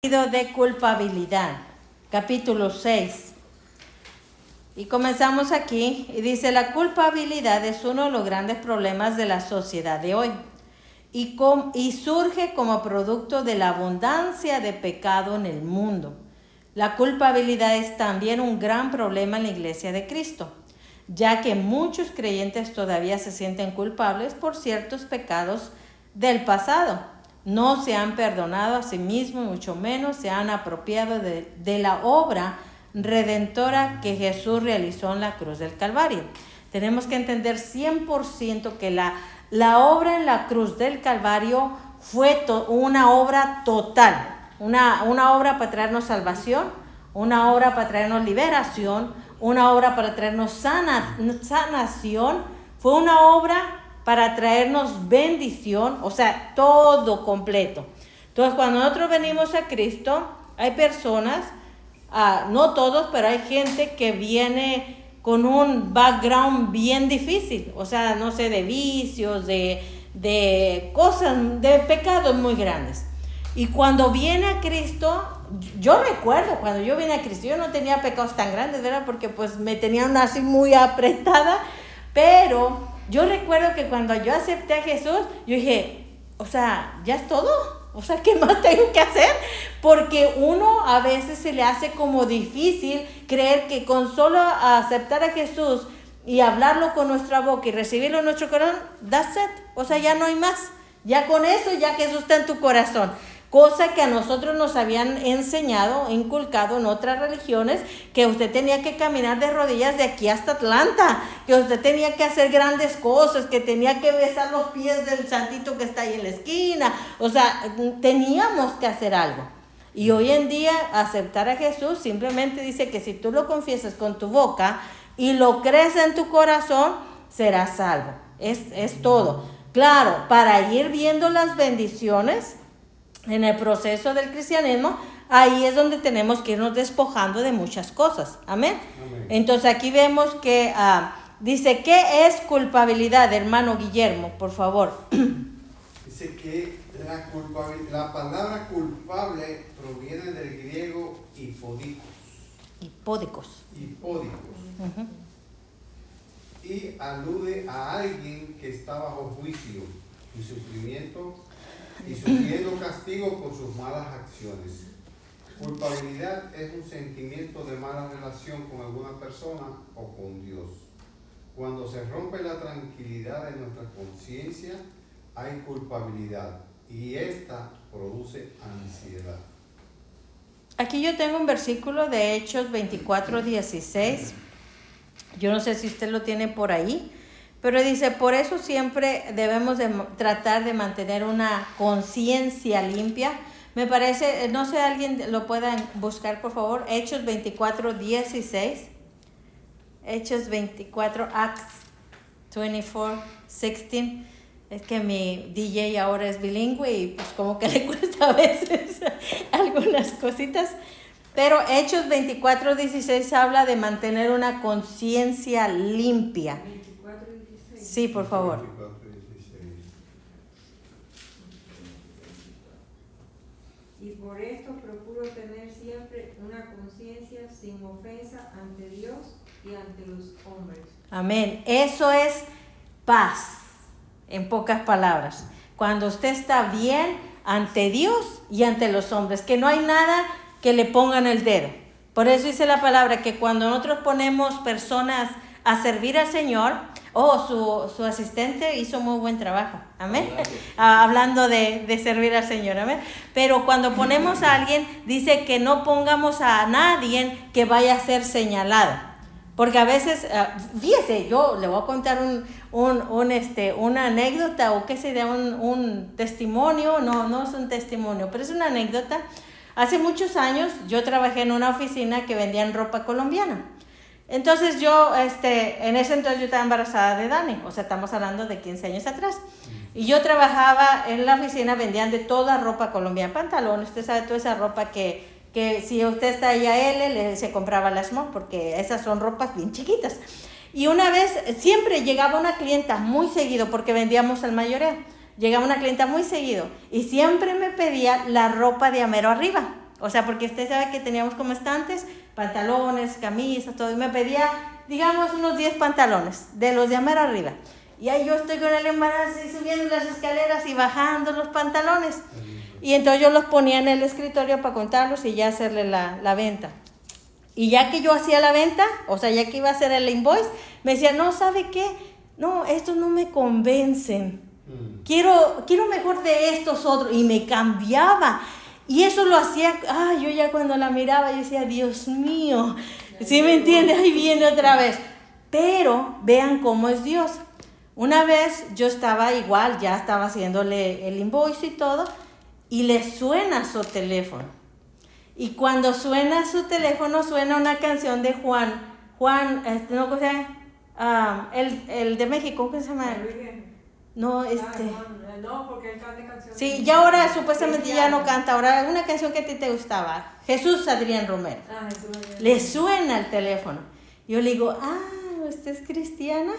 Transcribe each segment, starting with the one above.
De culpabilidad, capítulo 6. Y comenzamos aquí, y dice: la culpabilidad es uno de los grandes problemas de la sociedad de hoy, y surge como producto de la abundancia de pecado en el mundo. La culpabilidad es también un gran problema en la Iglesia de Cristo, ya que muchos creyentes todavía se sienten culpables por ciertos pecados del pasado. No se han perdonado a sí mismos, mucho menos se han apropiado de la obra redentora que Jesús realizó en la cruz del Calvario. Tenemos que entender 100% que la obra en la cruz del Calvario fue una obra total, una obra para traernos salvación, una obra para traernos liberación, una obra para traernos sanación, fue una obra para traernos bendición, o sea, todo completo. Entonces, cuando nosotros venimos a Cristo, hay personas, no todos, pero hay gente que viene con un background bien difícil, o sea, no sé, de vicios, de cosas, de pecados muy grandes. Y cuando viene a Cristo, yo recuerdo cuando yo vine a Cristo, yo no tenía pecados tan grandes, ¿verdad? Porque pues me tenían así muy apretada, pero yo recuerdo que cuando yo acepté a Jesús, yo dije, o sea, ¿ya es todo? O sea, ¿qué más tengo que hacer? Porque uno a veces se le hace como difícil creer que con solo aceptar a Jesús y hablarlo con nuestra boca y recibirlo en nuestro corazón, that's it. O sea, ya no hay más. Ya con eso, ya Jesús está en tu corazón. Cosa que a nosotros nos habían enseñado, inculcado en otras religiones, que usted tenía que caminar de rodillas de aquí hasta Atlanta, que usted tenía que hacer grandes cosas, que tenía que besar los pies del santito que está ahí en la esquina. O sea, teníamos que hacer algo. Y hoy en día aceptar a Jesús simplemente dice que si tú lo confiesas con tu boca y lo crees en tu corazón, serás salvo. Es todo. Claro, para ir viendo las bendiciones en el proceso del cristianismo, ahí es donde tenemos que irnos despojando de muchas cosas. Amén. Amén. Entonces aquí vemos que dice, ¿qué es culpabilidad, hermano Guillermo? Por favor. Dice que la palabra culpable proviene del griego hipódicos. Uh-huh. Y alude a alguien que está bajo juicio y sufrimiento y sufriendo castigo por sus malas acciones. Culpabilidad es un sentimiento de mala relación con alguna persona o con Dios. Cuando se rompe la tranquilidad de nuestra conciencia, hay culpabilidad y esta produce ansiedad. Aquí yo tengo un versículo de Hechos 24:16. Yo no sé si usted lo tiene por ahí, pero dice, por eso siempre debemos de tratar de mantener una conciencia limpia. Me parece, no sé, alguien lo pueda buscar, por favor. Hechos 24:16. Hechos 24, Acts 24:16. Es que mi DJ ahora es bilingüe y pues como que le cuesta a veces algunas cositas. Pero Hechos 24:16 habla de mantener una conciencia limpia. Sí, por favor. Y por esto procuro tener siempre una conciencia sin ofensa ante Dios y ante los hombres. Amén. Eso es paz, en pocas palabras. Cuando usted está bien ante Dios y ante los hombres, que no hay nada que le pongan el dedo. Por eso dice la palabra que cuando nosotros ponemos personas a servir al Señor, su asistente hizo muy buen trabajo, amén. Hablando de servir al Señor, amén. Pero cuando ponemos a alguien, dice que no pongamos a nadie que vaya a ser señalado. Porque a veces, fíjese, yo le voy a contar una anécdota o qué sé, un testimonio, no es un testimonio, pero es una anécdota. Hace muchos años yo trabajé en una oficina que vendían ropa colombiana. Entonces yo, en ese entonces yo estaba embarazada de Dani, o sea, estamos hablando de 15 años atrás. Y yo trabajaba en la oficina, vendían de toda ropa colombiana, pantalones, usted sabe, toda esa ropa que si usted está ahí a L, se compraba la small, porque esas son ropas bien chiquitas. Y una vez, siempre llegaba una clienta muy seguido, porque vendíamos al mayoreo. Llegaba una clienta muy seguido y siempre me pedía la ropa de amero arriba. O sea, porque usted sabe que teníamos como estantes, pantalones, camisas, todo. Y me pedía, digamos, unos 10 pantalones, de los de amar arriba. Y ahí yo estoy con el embarazo y subiendo las escaleras y bajando los pantalones. Y entonces yo los ponía en el escritorio para contarlos y ya hacerle la venta. Y ya que yo hacía la venta, o sea, ya que iba a hacer el invoice, me decía, no, ¿sabe qué? No, estos no me convencen. Quiero mejor de estos otros. Y me cambiaba. Y eso lo hacía, yo ya cuando la miraba, yo decía, Dios mío. ¿Sí me entiende? Ahí viene otra vez. Pero vean cómo es Dios. Una vez yo estaba igual, ya estaba haciéndole el invoice y todo, y le suena su teléfono. Y cuando suena su teléfono, suena una canción de Juan, no, o sea, el de México, ¿cómo se llama? No, No, porque él canta canciones. Sí, ya ahora supuestamente ya no canta, ahora una canción que a ti te gustaba, Jesús Adrián Romero. Jesús Adrián. Le suena el teléfono. Yo le digo, ¿usted es cristiana?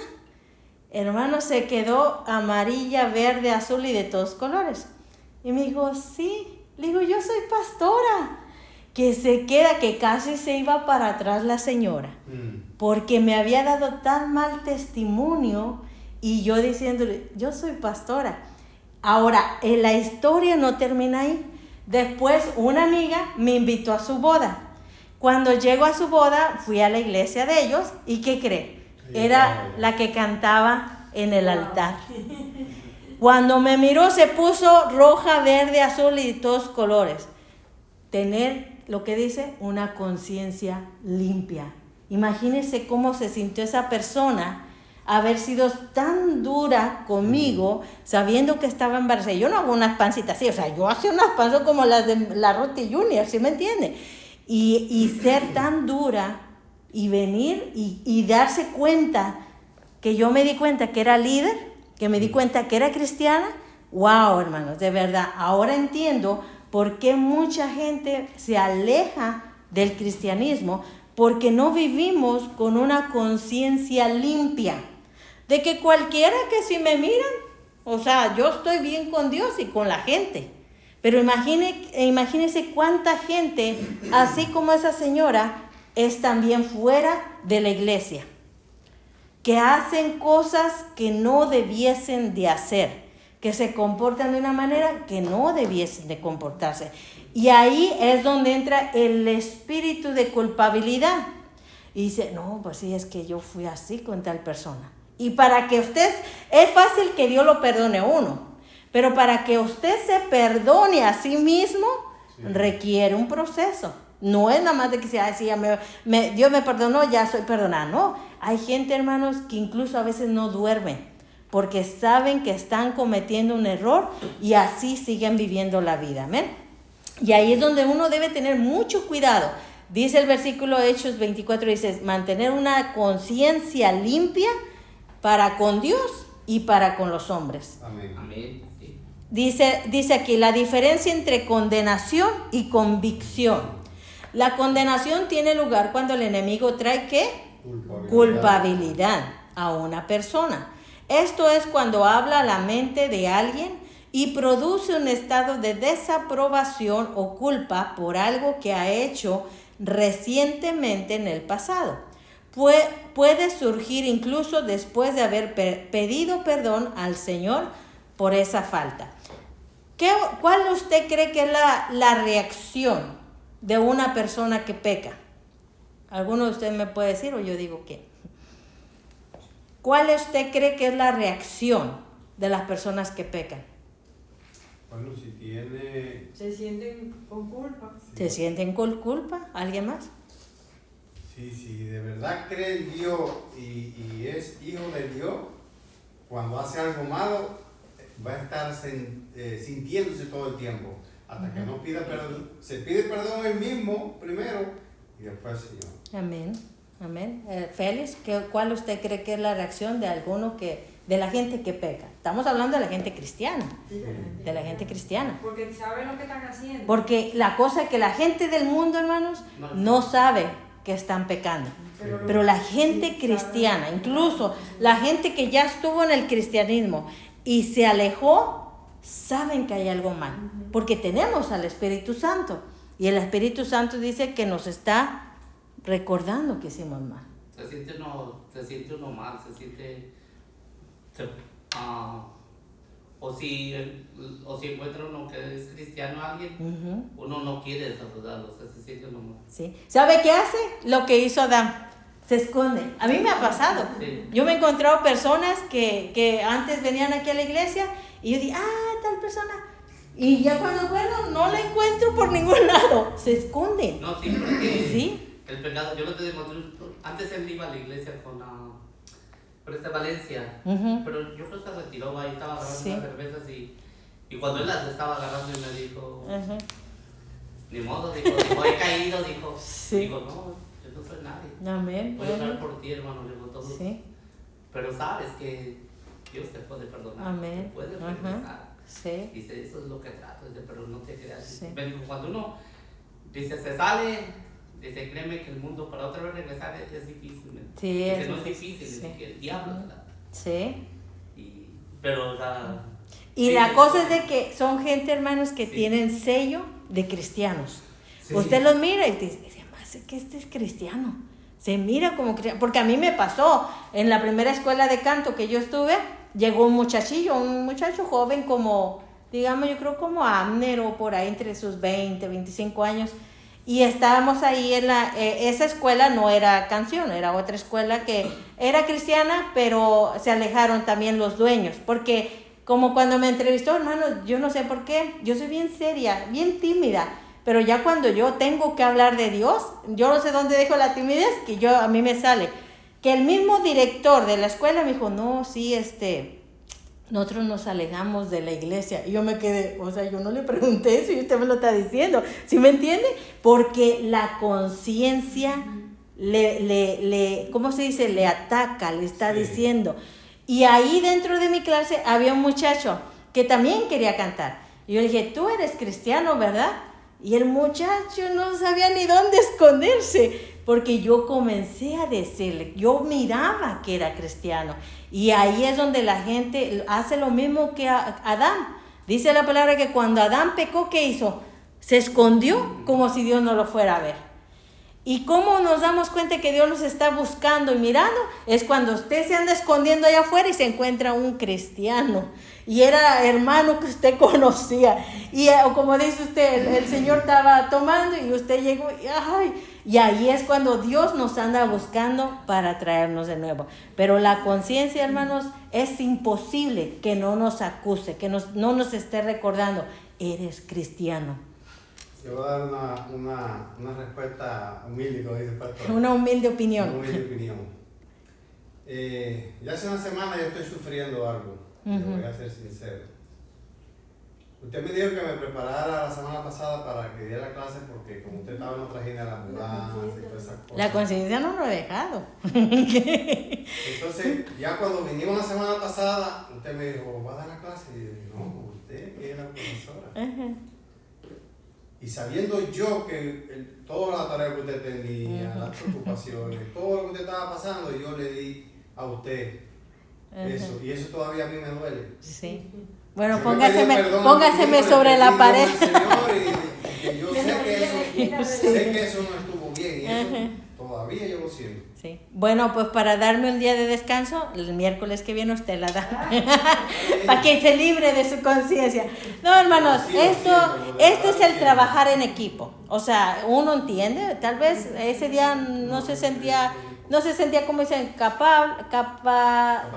Hermano, se quedó amarilla, verde, azul y de todos colores. Y me dijo, sí. Le digo, yo soy pastora. Que se queda, que casi se iba para atrás la señora. Porque me había dado tan mal testimonio y yo diciéndole, yo soy pastora. Ahora, la historia no termina ahí. Después una amiga me invitó a su boda. Cuando llego a su boda, fui a la iglesia de ellos y ¿qué cree? Era la que cantaba en el altar. Cuando me miró se puso roja, verde, azul y todos colores. Tener lo que dice una conciencia limpia. Imagínense cómo se sintió esa persona haber sido tan dura conmigo sabiendo que estaba embarazada. Yo no hago unas pancitas así, o sea, yo hacía unas panzas como las de la Ruti Junior, ¿sí me entiende? Y ser tan dura y venir y darse cuenta que yo me di cuenta que era líder, que me di cuenta que era cristiana. Wow, hermanos, de verdad, ahora entiendo por qué mucha gente se aleja del cristianismo, porque no vivimos con una conciencia limpia, de que cualquiera que si me miran, o sea, yo estoy bien con Dios y con la gente. Pero imagínense cuánta gente, así como esa señora, es también fuera de la iglesia, que hacen cosas que no debiesen de hacer, que se comportan de una manera que no debiesen de comportarse. Y ahí es donde entra el espíritu de culpabilidad. Y dice, no, pues sí, es que yo fui así con tal persona. Y para que usted, es fácil que Dios lo perdone a uno, pero para que usted se perdone a sí mismo, requiere un proceso. No es nada más de que sea así, Dios me perdonó, ya soy perdonada. No, hay gente, hermanos, que incluso a veces no duermen, porque saben que están cometiendo un error y así siguen viviendo la vida. Amén. Y ahí es donde uno debe tener mucho cuidado. Dice el versículo Hechos 24, dice, mantener una conciencia limpia para con Dios y para con los hombres. Amén. Amén. Sí. Dice aquí, la diferencia entre condenación y convicción. La condenación tiene lugar cuando el enemigo trae ¿qué? Culpabilidad a una persona. Esto es cuando habla a la mente de alguien y produce un estado de desaprobación o culpa por algo que ha hecho recientemente en el pasado. Puede surgir incluso después de haber pedido perdón al Señor por esa falta. ¿Cuál usted cree que es la reacción de una persona que peca? ¿Alguno de ustedes me puede decir o yo digo qué? ¿Cuál usted cree que es la reacción de las personas que pecan? Bueno, si tiene... Se sienten con culpa. ¿Se sienten con culpa? ¿Alguien más? Si de verdad cree en Dios y es hijo de Dios, cuando hace algo malo, va a estar sintiéndose todo el tiempo, hasta que no pida perdón. Se pide perdón él mismo primero y después el Señor. Amén, amén. Félix, ¿cuál usted cree que es la reacción de alguno de la gente que peca? Estamos hablando de la gente cristiana, de la gente cristiana. Porque saben lo que están haciendo. Porque la cosa es que la gente del mundo, hermanos, no sabe que están pecando. Pero la gente cristiana, incluso la gente que ya estuvo en el cristianismo y se alejó, saben que hay algo mal. Porque tenemos al Espíritu Santo. Y el Espíritu Santo dice que nos está recordando que hicimos mal. Se siente uno mal, o si encuentra uno que es cristiano a alguien, uno no quiere saludarlo, se siente uno mal. ¿Sí? ¿Sabe qué hace? Lo que hizo Adán. Se esconde. A mí me ha pasado. Sí. Yo me he encontrado personas que antes venían aquí a la iglesia y yo digo, tal persona. Y ya cuando vuelvo no la encuentro por ningún lado. Se esconde. No, sí, porque ¿Sí? el pecado, yo lo te demostré, antes él iba a la iglesia con Valencia, pero yo creo que se retiró, ahí estaba agarrando Sí. unas cervezas y cuando él las estaba agarrando y me dijo, ni modo, dijo, he caído, dijo, Sí. digo, no, yo no soy nadie. Amén. Voy a orar por ti, hermano, le digo todo. Sí. Pero sabes que Dios te puede perdonar, Amén. te puede regresar. Sí. Dice, eso es lo que trato, dice, pero no te creas. Sí. Me dijo, cuando uno, dice, se sale, dice, créeme que el mundo para otra vez regresar es difícil. Sí, dice, es no es difícil, difícil, sí. dice, que el diablo te da. Sí. Pero Y sí, la sí, cosa sí. es de que son gente, hermanos, que Sí. tienen sello de cristianos. Sí. Usted los mira y dice, además que este es cristiano. Se mira como cristiano. Porque a mí me pasó, en la primera escuela de canto que yo estuve, llegó un muchacho joven como, digamos, yo creo como Abner o por ahí entre sus 20, 25 años. Y estábamos ahí en esa escuela no era Canción, era otra escuela que era cristiana, pero se alejaron también los dueños. Porque como cuando me entrevistó, hermano, yo no sé por qué, yo soy bien seria, bien tímida. Pero ya cuando yo tengo que hablar de Dios, yo no sé dónde dejo la timidez, que a mí me sale. Que el mismo director de la escuela me dijo, no, sí, nosotros nos alejamos de la iglesia. Y yo me quedé, o sea, yo no le pregunté eso y usted me lo está diciendo. ¿Sí me entiende? Porque la conciencia ¿cómo se dice? Le ataca, le está diciendo. Y ahí dentro de mi clase había un muchacho que también quería cantar. Y yo le dije, tú eres cristiano, ¿verdad? Y el muchacho no sabía ni dónde esconderse, porque yo comencé a decirle, yo miraba que era cristiano. Y ahí es donde la gente hace lo mismo que Adán. Dice la palabra que cuando Adán pecó, ¿qué hizo? Se escondió como si Dios no lo fuera a ver. ¿Y cómo nos damos cuenta que Dios nos está buscando y mirando? Es cuando usted se anda escondiendo allá afuera y se encuentra un cristiano. Y era hermano que usted conocía. Y como dice usted, el Señor estaba tomando y usted llegó y ahí es cuando Dios nos anda buscando para traernos de nuevo. Pero la conciencia, hermanos, es imposible que no nos acuse, que no nos esté recordando, eres cristiano. Yo voy a dar una respuesta humilde, como dice el pastor. Una humilde opinión. Una humilde opinión. Ya hace una semana yo estoy sufriendo algo. Yo voy a ser sincero. Usted me dijo que me preparara la semana pasada para que diera clase porque como usted estaba en otra gira de la ambulancia y todas esas cosas. La conciencia no lo ha dejado. Entonces, ya cuando vinimos la semana pasada, usted me dijo, ¿va a dar la clase? Y yo dije, no, usted que es la profesora. Y sabiendo yo que toda la tarea que usted tenía, las preocupaciones, todo lo que usted estaba pasando, yo le di a usted eso. Y eso todavía a mí me duele. Sí. Bueno, Yo póngaseme sobre la pared. Yo sé que eso no estuvo bien y eso todavía yo lo siento. Sí. Bueno, pues para darme un día de descanso, el miércoles que viene usted la da. Para que se libre de su conciencia. No, hermanos, esto es el trabajar en equipo. O sea, uno entiende, tal vez ese día no se sentía, como dicen, capacitado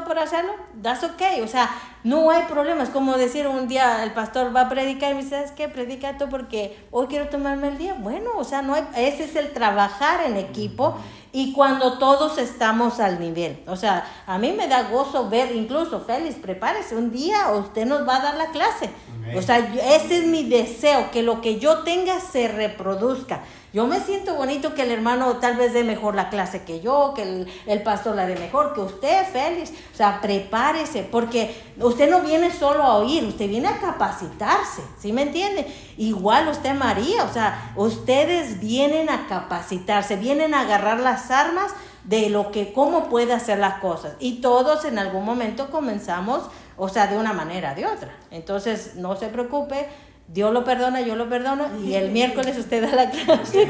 por hacerlo. That's okay. O sea, no hay problemas. Como decir un día el pastor va a predicar y me dice, ¿sabes qué? Predica tú porque hoy quiero tomarme el día. Bueno, o sea, ese es el trabajar en equipo y cuando todos estamos al nivel. O sea, a mí me da gozo ver, incluso Félix, prepárese, un día usted nos va a dar la clase. Amén. O sea, ese es mi deseo, que lo que yo tenga se reproduzca. Yo me siento bonito que el hermano tal vez dé mejor la clase que yo, que el pastor la dé mejor, que usted, Félix. O sea, prepárese, porque usted no viene solo a oír, usted viene a capacitarse, ¿sí me entiende? Igual usted, María, o sea, ustedes vienen a capacitarse, vienen a agarrar las armas de cómo puede hacer las cosas. Y todos en algún momento comenzamos, o sea, de una manera o de otra. Entonces, no se preocupe. Dios lo perdona, yo lo perdono, y el miércoles usted da la clase.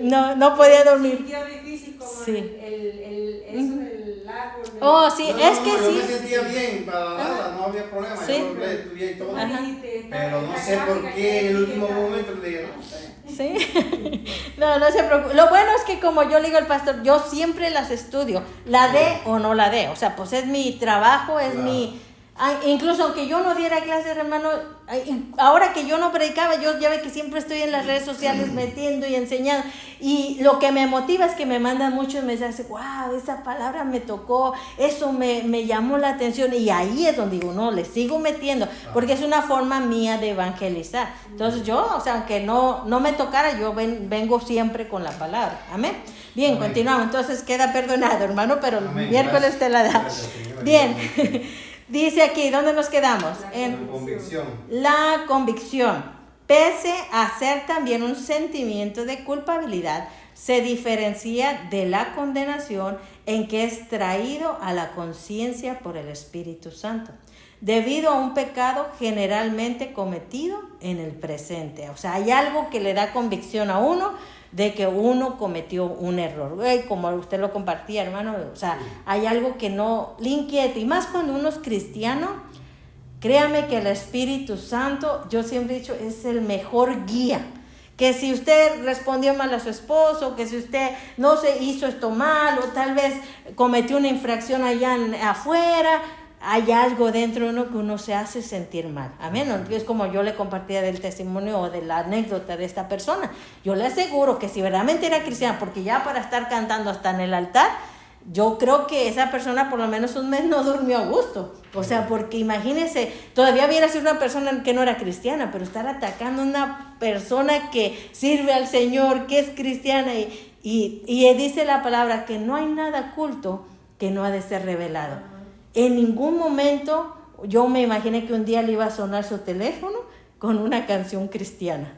No podía dormir. Sintió difícil como Sí. eso del árbol. Oh, sí, No, es no, que yo sí. me sentía bien para nada, no había problema, Sí. yo lo estudié y todo. Ajá. Pero no sé por qué en el último momento le dije, no sé. Sí. No se preocupe. Lo bueno es que como yo le digo al pastor, yo siempre las estudio, la dé o no la dé. O sea, pues es mi trabajo, es Claro. mi... Incluso aunque yo no diera clases, hermano, ahora que yo no predicaba, yo ya ve que siempre estoy en las redes sociales metiendo y enseñando, y lo que me motiva es que me mandan muchos mensajes, wow, esa palabra me tocó, eso me llamó la atención, y ahí es donde digo, no, le sigo metiendo, porque es una forma mía de evangelizar. Entonces yo, o sea, aunque no me tocara, yo vengo siempre con la palabra. Amén. Bien, Amén. continuamos. Entonces queda perdonado, hermano, pero el Amén. miércoles Gracias. te la da. Gracias, señora. Bien. Dice aquí, ¿dónde nos quedamos? En convicción. La convicción, pese a ser también un sentimiento de culpabilidad, se diferencia de la condenación en que es traído a la conciencia por el Espíritu Santo, debido a un pecado generalmente cometido en el presente. O sea, hay algo que le da convicción a uno de que uno cometió un error. Como usted lo compartía, hermano, o sea, hay algo que no le inquieta, y más cuando uno es cristiano. Créame que el Espíritu Santo, yo siempre he dicho, es el mejor guía. Que si usted respondió mal a su esposo, que si usted no se hizo esto mal, o tal vez cometió una infracción allá afuera, hay algo dentro de uno que uno se hace sentir mal. Amén. Es como yo le compartía del testimonio o de la anécdota de esta persona. Yo le aseguro que si verdaderamente era cristiana, porque ya para estar cantando hasta en el altar, yo creo que esa persona por lo menos un mes no durmió a gusto. O sea, porque imagínese, todavía hubiera sido una persona que no era cristiana, pero estar atacando a una persona que sirve al Señor, que es cristiana, y dice la palabra que no hay nada oculto que no ha de ser revelado. En ningún momento yo me imaginé que un día le iba a sonar su teléfono con una canción cristiana.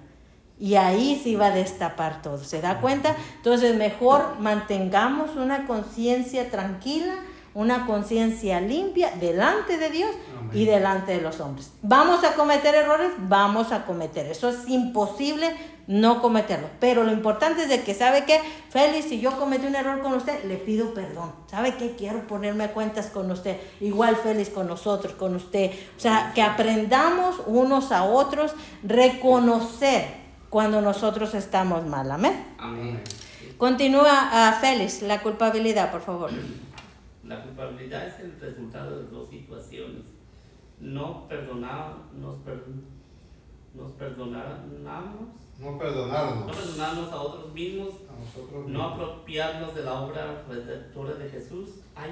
Y ahí se iba a destapar todo. ¿Se da cuenta? Entonces mejor mantengamos una conciencia tranquila, una conciencia limpia delante de Dios. Amén. Y delante de los hombres. ¿Vamos a cometer errores? Vamos a cometer. Eso es imposible no cometerlo. Pero lo importante es de que, ¿sabe qué? Félix, si yo cometí un error con usted, le pido perdón. ¿Sabe qué? Quiero ponerme a cuentas con usted. Igual Félix con nosotros, con usted. O sea, que aprendamos unos a otros, reconocer cuando nosotros estamos mal. Amén. Amén. Continúa, Félix, la culpabilidad, por favor. La culpabilidad es el resultado de dos situaciones. No perdonarnos, no perdonarnos a otros mismos, no apropiarnos de la obra redentora de Jesús. Hay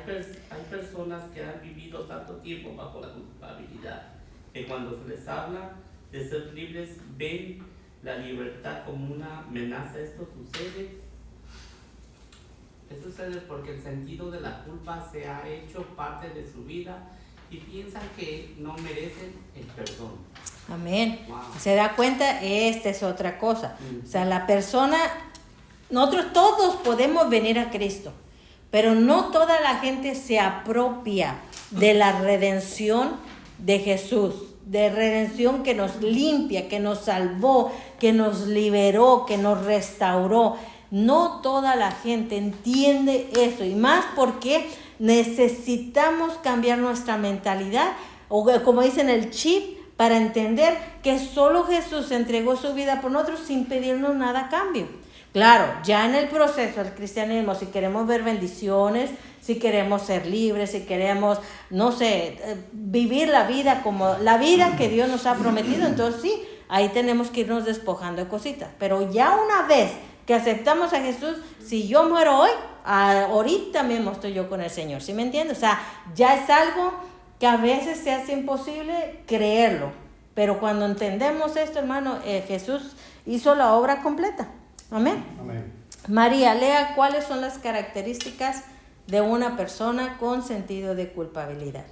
personas que han vivido tanto tiempo bajo la culpabilidad que cuando se les habla de ser libres ven la libertad como una amenaza. Esto sucede porque el sentido de la culpa se ha hecho parte de su vida y piensan que no merecen el perdón. Amén. Wow. ¿Se da cuenta? Esta es otra cosa. O sea, la persona, nosotros todos podemos venir a Cristo, pero no toda la gente se apropia de la redención de Jesús, de redención que nos limpia, que nos salvó, que nos liberó, que nos restauró. No toda la gente entiende eso, y más porque necesitamos cambiar nuestra mentalidad, o como dicen, el chip, para entender que solo Jesús entregó su vida por nosotros sin pedirnos nada a cambio. Claro, ya en el proceso del cristianismo, si queremos ver bendiciones, si queremos ser libres, si queremos, no sé, vivir la vida como la vida que Dios nos ha prometido, entonces sí, ahí tenemos que irnos despojando de cositas. Pero ya una vez que aceptamos a Jesús, si yo muero hoy, ahorita mismo estoy yo con el Señor. ¿Sí me entiendes? O sea, ya es algo que a veces se hace imposible creerlo. Pero cuando entendemos esto, hermano, Jesús hizo la obra completa. Amén. Amén. María, lea cuáles son las características de una persona con sentido de culpabilidad.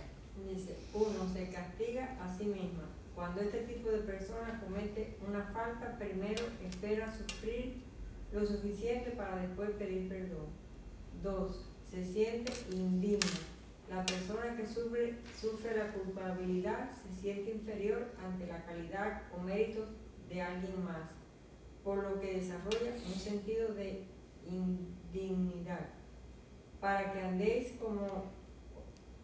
Dice, 1. Se castiga a sí misma. Cuando este tipo de persona comete una falta, primero espera sufrir lo suficiente para después pedir perdón. 2. Se siente indigno. La persona que sufre la culpabilidad se siente inferior ante la calidad o méritos de alguien más, por lo que desarrolla un sentido de indignidad, para que andéis como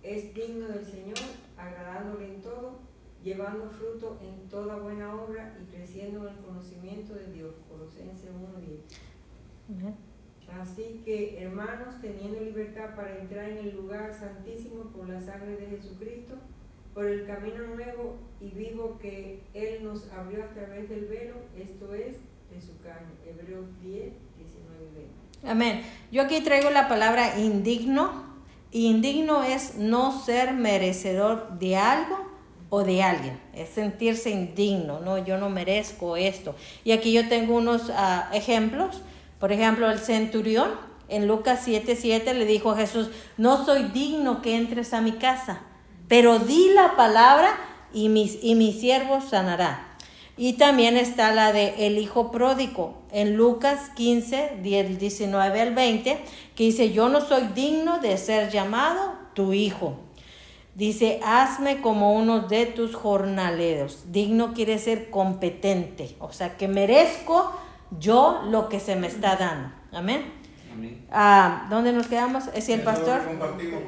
es digno del Señor, agradándole en todo, llevando fruto en toda buena obra y creciendo en el conocimiento de Dios. Colosenses 1:10. Así que, hermanos, teniendo libertad para entrar en el lugar santísimo por la sangre de Jesucristo, por el camino nuevo y vivo que Él nos abrió a través del velo, esto es, de su carne. Hebreos 10, 19 y 20. Amén. Yo aquí traigo la palabra indigno. Indigno es no ser merecedor de algo o de alguien. Es sentirse indigno. No, yo no merezco esto. Y aquí yo tengo unos ejemplos. Por ejemplo, el centurión en Lucas 7:7 le dijo a Jesús: no soy digno que entres a mi casa, pero di la palabra y mi siervo sanará. Y también está la de el hijo pródigo en Lucas 15, 19 al 20, que dice: yo no soy digno de ser llamado tu hijo. Dice: hazme como uno de tus jornaleros. Digno quiere ser competente, o sea que merezco yo lo que se me está dando. Amén. Amén. ¿Dónde nos quedamos? ¿Es el pastor? Eso lo compartimos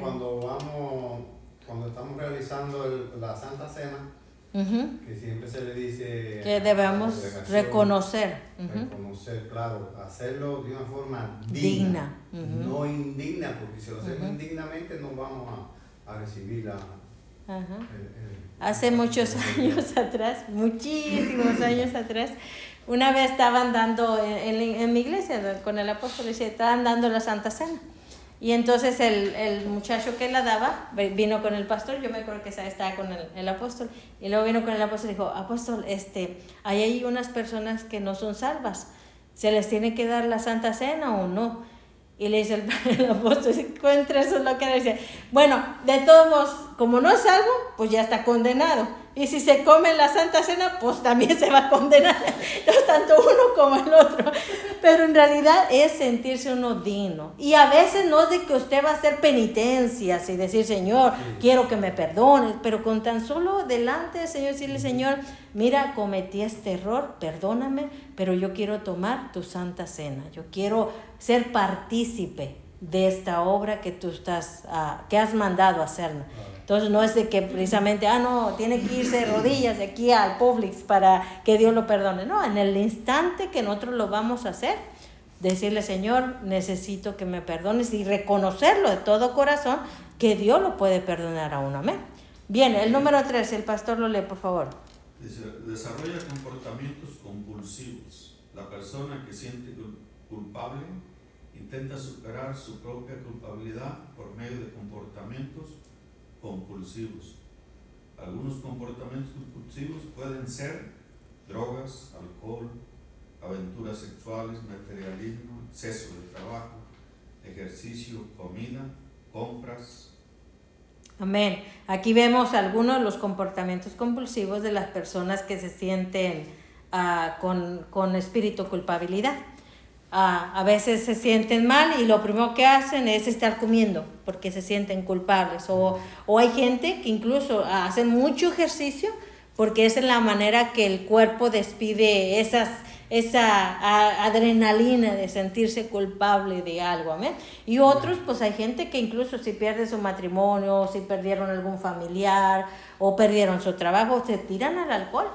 cuando estamos realizando la Santa Cena, que siempre se le dice Que debemos reconocer. Reconocer, claro, hacerlo de una forma Digna. no indigna, porque si lo hacemos indignamente no vamos a recibir la... Hace muchos años atrás, muchísimos años atrás, una vez estaban dando en mi iglesia con el apóstol, estaban dando la Santa Cena. Y entonces el muchacho que la daba vino con el pastor. Yo me acuerdo que estaba con el apóstol, y luego vino con el apóstol y dijo: apóstol, hay ahí unas personas que no son salvas, ¿se les tiene que dar la Santa Cena o no? Y le dice el apóstol, encuentra eso, es lo que le dice: bueno, de todos modos, como no es salvo, pues ya está condenado. Y si se come la Santa Cena, pues también se va a condenar. Entonces, tanto uno como el otro. Pero en realidad es sentirse uno digno. Y a veces no es de que usted va a hacer penitencias y decir: Señor, quiero que me perdones. Pero con tan solo delante del Señor decirle: Señor, mira, cometí este error, perdóname, pero yo quiero tomar tu Santa Cena. Yo quiero ser partícipe de esta obra que tú que has mandado hacernos. Entonces no es de que precisamente, no, tiene que irse de rodillas de aquí al Publix para que Dios lo perdone. No, en el instante que nosotros lo vamos a hacer, decirle: Señor, necesito que me perdones, y reconocerlo de todo corazón que Dios lo puede perdonar a uno. Amén. Bien, el número 3, el pastor lo lee, por favor. Desarrolla comportamientos compulsivos. La persona que siente culpable intenta superar su propia culpabilidad por medio de comportamientos compulsivos. Algunos comportamientos compulsivos pueden ser drogas, alcohol, aventuras sexuales, materialismo, exceso de trabajo, ejercicio, comida, compras. Amén. Aquí vemos algunos de los comportamientos compulsivos de las personas que se sienten con espíritu de culpabilidad. A veces se sienten mal y lo primero que hacen es estar comiendo porque se sienten culpables. O hay gente que incluso hace mucho ejercicio porque esa es la manera que el cuerpo despide esa adrenalina de sentirse culpable de algo. Amén. Y otros, pues hay gente que incluso si pierde su matrimonio, si perdieron algún familiar o perdieron su trabajo, se tiran al alcohol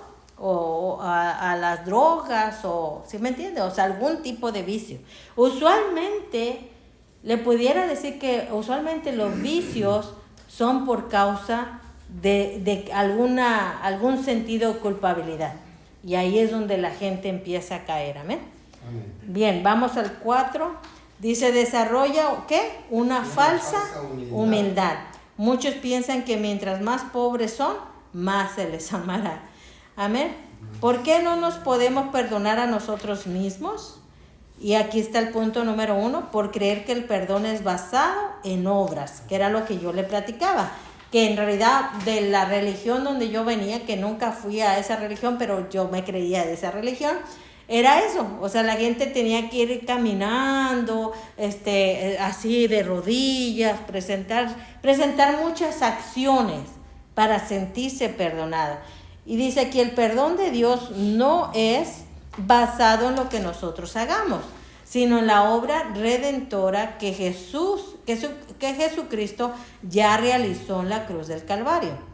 o a las drogas, o ¿sí me entiende? O sea, algún tipo de vicio. Usualmente, le pudiera decir que usualmente los vicios son por causa de algún sentido de culpabilidad. Y ahí es donde la gente empieza a caer. Amén. Amén. Bien, vamos al 4. Dice: desarrolla, ¿qué? Una falsa humildad. Muchos piensan que mientras más pobres son, más se les amará. Amén. ¿Por qué no nos podemos perdonar a nosotros mismos? Y aquí está el punto número 1, por creer que el perdón es basado en obras, que era lo que yo le platicaba, que en realidad de la religión donde yo venía, que nunca fui a esa religión, pero yo me creía de esa religión, era eso, o sea, la gente tenía que ir caminando, así de rodillas, presentar muchas acciones para sentirse perdonada. Y dice que el perdón de Dios no es basado en lo que nosotros hagamos, sino en la obra redentora que Jesucristo ya realizó en la cruz del Calvario.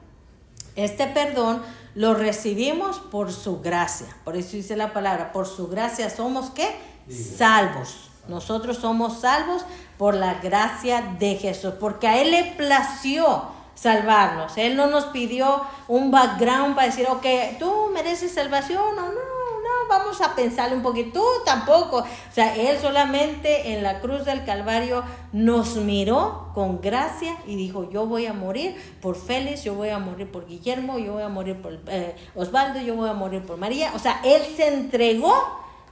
Este perdón lo recibimos por su gracia. Por eso dice la palabra, por su gracia somos ¿qué? Salvos. Nosotros somos salvos por la gracia de Jesús, porque a Él le plació salvarnos. Él no nos pidió un background para decir, ok, tú mereces salvación o no, vamos a pensarle un poquito, tú tampoco. O sea, Él solamente en la cruz del Calvario nos miró con gracia y dijo, yo voy a morir por Félix, yo voy a morir por Guillermo, yo voy a morir por Osvaldo, yo voy a morir por María. O sea, Él se entregó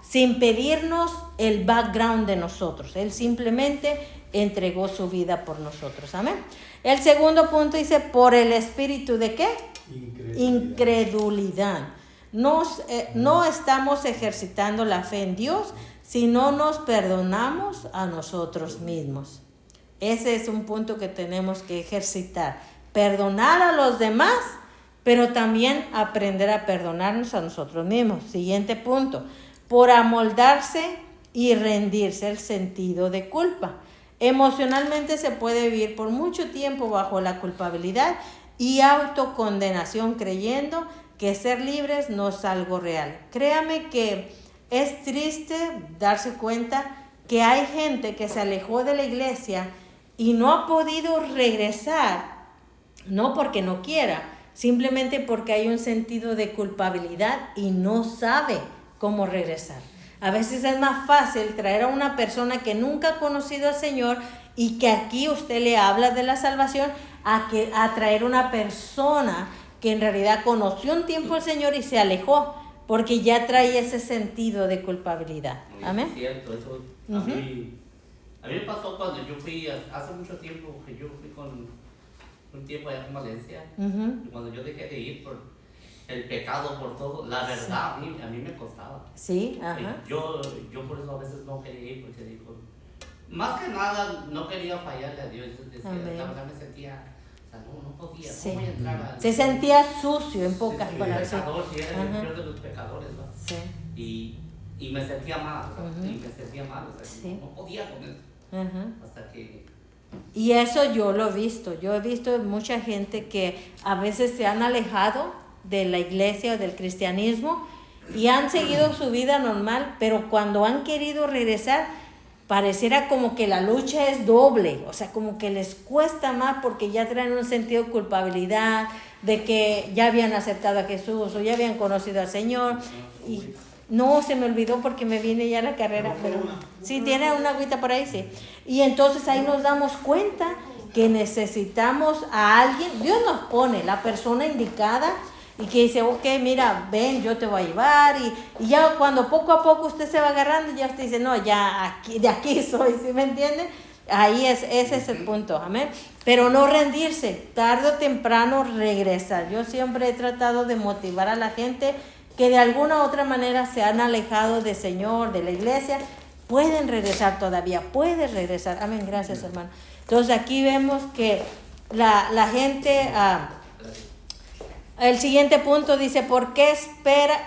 sin pedirnos el background de nosotros. Él simplemente entregó su vida por nosotros. Amén. El segundo punto dice, por el espíritu de ¿qué? Incredulidad. No estamos ejercitando la fe en Dios si no nos perdonamos a nosotros mismos. Ese es un punto que tenemos que ejercitar. Perdonar a los demás, pero también aprender a perdonarnos a nosotros mismos. Siguiente punto. Por amoldarse y rendirse el sentido de culpa. Emocionalmente se puede vivir por mucho tiempo bajo la culpabilidad y autocondenación, creyendo que ser libres no es algo real. Créame que es triste darse cuenta que hay gente que se alejó de la iglesia y no ha podido regresar, no porque no quiera, simplemente porque hay un sentido de culpabilidad y no sabe cómo regresar. A veces es más fácil traer a una persona que nunca ha conocido al Señor y que aquí usted le habla de la salvación a traer una persona que en realidad conoció un tiempo al Señor y se alejó, porque ya trae ese sentido de culpabilidad. Amén. Es cierto, eso a mí me pasó cuando yo fui, hace mucho tiempo, que yo fui con un tiempo allá en Valencia, y cuando yo dejé de ir por el pecado, por todo, la verdad, sí. a mí me costaba. Sí, ajá. Yo por eso a veces no quería ir, porque digo, más que nada no quería fallarle a Dios, decía, la verdad me sentía... No podía, sí. ¿Cómo voy a entrar al... Se sentía sucio, en pocas palabras. Pecador, sí, era el peor de los pecadores, ¿no? Sí. Y me sentía mal, o sea, sí. no podía con eso. Hasta que... Y eso yo lo he visto. Yo he visto mucha gente que a veces se han alejado de la iglesia o del cristianismo y han seguido su vida normal, pero cuando han querido regresar, pareciera como que la lucha es doble, o sea, como que les cuesta más porque ya traen un sentido de culpabilidad, de que ya habían aceptado a Jesús o ya habían conocido al Señor. Y no, se me olvidó porque me viene ya la carrera, pero sí, tiene una agüita por ahí, sí. Y entonces ahí nos damos cuenta que necesitamos a alguien, Dios nos pone la persona indicada, y que dice, ok, mira, ven, yo te voy a llevar, y ya cuando poco a poco usted se va agarrando, ya usted dice, no, ya aquí, de aquí soy, ¿sí me entiende? Ahí ese es el punto, amén. Pero no rendirse, tarde o temprano regresar. Yo siempre he tratado de motivar a la gente que de alguna u otra manera se han alejado del Señor, de la iglesia, pueden regresar todavía, pueden regresar, amén, gracias hermano. Entonces aquí vemos que la gente... El siguiente punto dice, ¿por qué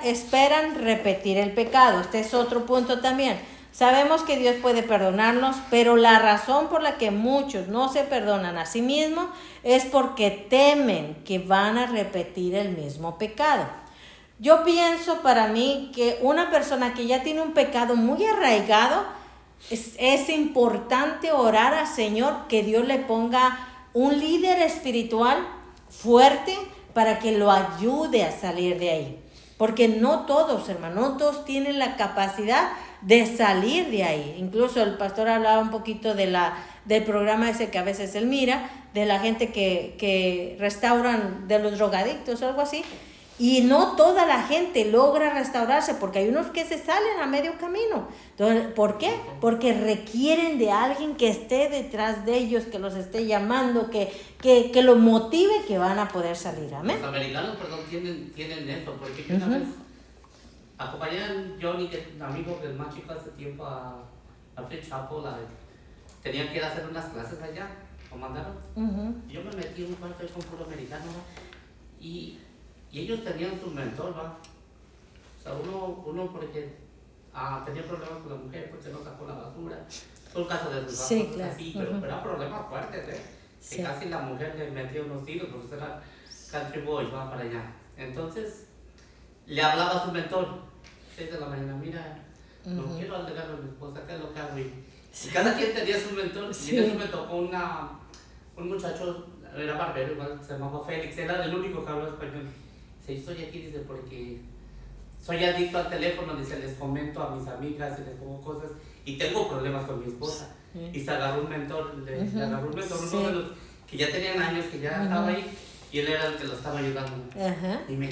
esperan repetir el pecado? Este es otro punto también. Sabemos que Dios puede perdonarnos, pero la razón por la que muchos no se perdonan a sí mismos es porque temen que van a repetir el mismo pecado. Yo pienso para mí que una persona que ya tiene un pecado muy arraigado, es importante orar al Señor que Dios le ponga un líder espiritual fuerte para que lo ayude a salir de ahí. Porque no todos, hermanos, no todos tienen la capacidad de salir de ahí. Incluso el pastor hablaba un poquito del programa ese que a veces él mira, de la gente que restauran, de los drogadictos o algo así. Y no toda la gente logra restaurarse, porque hay unos que se salen a medio camino. Entonces, ¿por qué? Porque requieren de alguien que esté detrás de ellos, que los esté llamando, que los motive, que van a poder salir. Amén. Los americanos, tienen eso, porque una vez acompañé a Johnny, que es un amigo del más chico hace tiempo, a Free Chapel. Tenía que ir a hacer unas clases allá, lo mandaron. Y yo me metí en un cuarto ahí con puro americano, ¿va? Y ellos tenían su mentor, ¿va? O sea, uno porque tenía problemas con la mujer, porque no sacó la basura. Fue un caso de sus Sí, claro. así, pero eran problemas fuertes, ¿eh? Sí. Que casi la mujer le metía unos tiros, porque usted era country boy, va para allá. Entonces, le hablaba a su mentor, 6 de la mañana, mira, no quiero alegarle a mi esposa, ¿qué es lo que hago? Y cada quien tenía su mentor, Sí. y en eso me tocó un muchacho, era barbero, igual, se llamaba Félix, era el único que hablaba español. Dice, estoy aquí, dice, porque soy adicto al teléfono, dice, les comento a mis amigas y les pongo cosas, y tengo problemas con mi esposa. Y se agarró un mentor, le agarró un mentor, Sí. uno de los que ya tenían años, que ya estaba ahí, y él era el que lo estaba ayudando. Ajá. Y me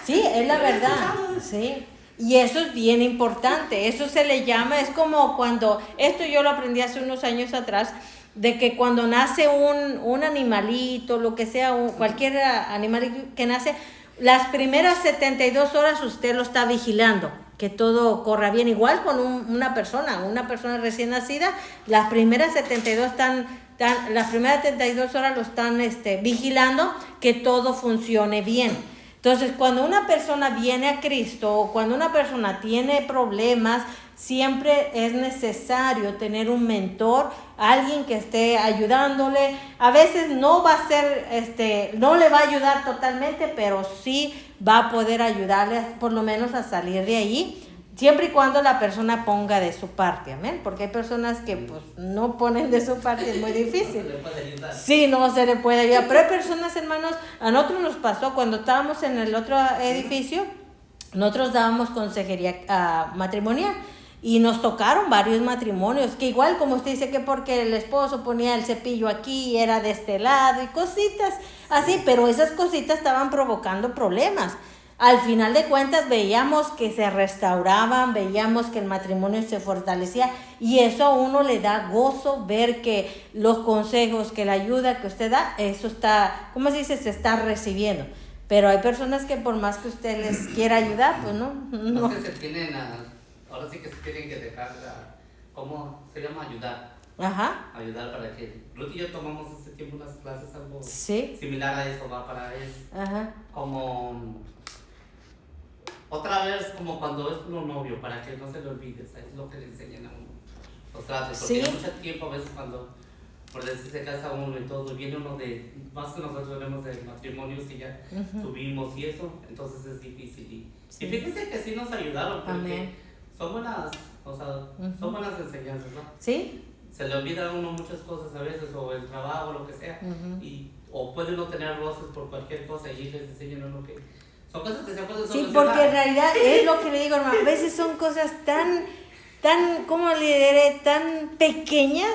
Sí, es la verdad, sí. Y eso es bien importante, eso se le llama, es como cuando, esto yo lo aprendí hace unos años atrás, de que cuando nace un animalito, lo que sea, cualquier animalito que nace, las primeras 72 horas usted lo está vigilando, que todo corra bien, igual con una persona recién nacida, las primeras 72 horas lo están vigilando que todo funcione bien. Entonces, cuando una persona viene a Cristo o cuando una persona tiene problemas, siempre es necesario tener un mentor, alguien que esté ayudándole. A veces no va a ser, no le va a ayudar totalmente, pero sí va a poder ayudarle por lo menos a salir de ahí, siempre y cuando la persona ponga de su parte, amén, porque hay personas que pues no ponen de su parte, es muy difícil. Sí, no se le puede ayudar, pero hay personas, hermanos, a nosotros nos pasó cuando estábamos en el otro edificio, nosotros dábamos consejería matrimonial y nos tocaron varios matrimonios, que igual como usted dice que porque el esposo ponía el cepillo aquí y era de este lado y cositas así, pero esas cositas estaban provocando problemas. Al final de cuentas veíamos que se restauraban, veíamos que el matrimonio se fortalecía y eso a uno le da gozo ver que los consejos, que la ayuda que usted da, eso está, ¿cómo se dice? Se está recibiendo. Pero hay personas que por más que usted les quiera ayudar, pues no. Es que se tienen, ahora sí que se tienen que dejar, ¿cómo se llama? Ayudar. Ajá. Ayudar para que, Ruth y yo tomamos hace tiempo unas clases algo Sí. similar a eso, va para eso. Ajá. Como otra vez como cuando es uno novio, para que no se le olvide, ¿sabes? Es lo que le enseñan a uno, los tratos, porque Sí. hay mucho tiempo a veces cuando, por decir, se casa uno y todo, viene uno de, más que nosotros vemos de matrimonios que ya tuvimos y eso, entonces es difícil. Y fíjense que sí nos ayudaron, porque Amén. son buenas, o sea, son buenas enseñanzas, ¿no? Sí. Se le olvida a uno muchas cosas a veces, o el trabajo, o lo que sea, o puede uno tener roces por cualquier cosa y les enseñan a uno que son cosas que se pueden solucionar. Sí, porque en realidad es lo que le digo, hermano, a veces son cosas tan, ¿cómo le diré? Tan pequeñas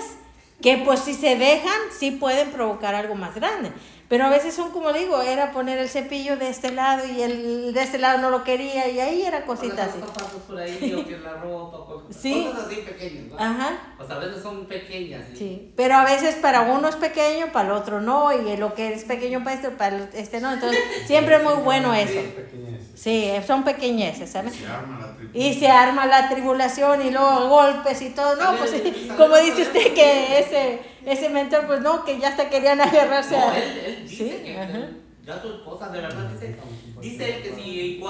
que pues si se dejan, sí pueden provocar algo más grande. Pero a veces son, como le digo, era poner el cepillo de este lado y el de este lado no lo quería y ahí era cositas así. Los zapatos por ahí, o que la ropa, Sí. cosas así pequeñas, ¿no? Ajá. O sea, a veces son pequeñas. Sí, pero a veces para uno es pequeño, para el otro no, y lo que es pequeño para este no, entonces siempre es muy bueno eso. Sí, son pequeñeces, ¿sabes? Y se arma la tribulación y luego golpes y todo, no, pues como dice usted que ese mentor, pues no, que ya hasta querían agarrarse No, a... él dice Sí, que ajá. ya su esposa, de verdad, dice él que si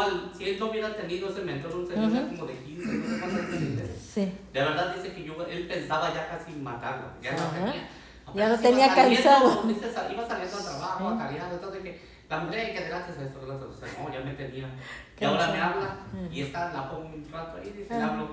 él no hubiera tenido ese mentor, un señor como de 15, no sé cuántos años tiene. Sí. De verdad dice que él pensaba ya casi matarlo, ya no Ajá. tenía. Ya lo Apenas tenía iba saliendo, cansado. dice, iba saliendo al trabajo, atareado, entonces que la mujer que adelante es esto, no, ya me tenía. Y ahora me habla y está, la pongo un rato ahí, dice, le hablo,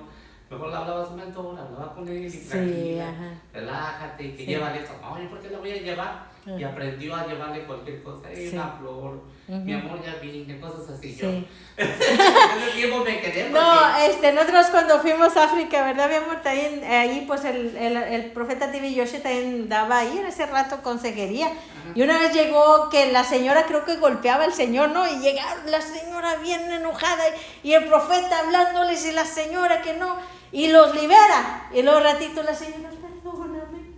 mejor le hablaba a su mentor, hablaba con él y tranquila, relájate, que llévale esto. Oye, ¿por qué le voy a llevar? Y aprendió a llevarle cualquier cosa, una flor, mi amor ya vine, cosas así. Yo en ese tiempo me quedé porque... No, nosotros cuando fuimos a África, ¿verdad, mi amor? También ahí pues el profeta TV Yoshi también daba ahí en ese rato consejería. Y una vez llegó que la señora creo que golpeaba al señor, ¿no? Y llegaron la señora bien enojada y el profeta hablándoles y la señora que no, y los libera. Y luego ratito la señora,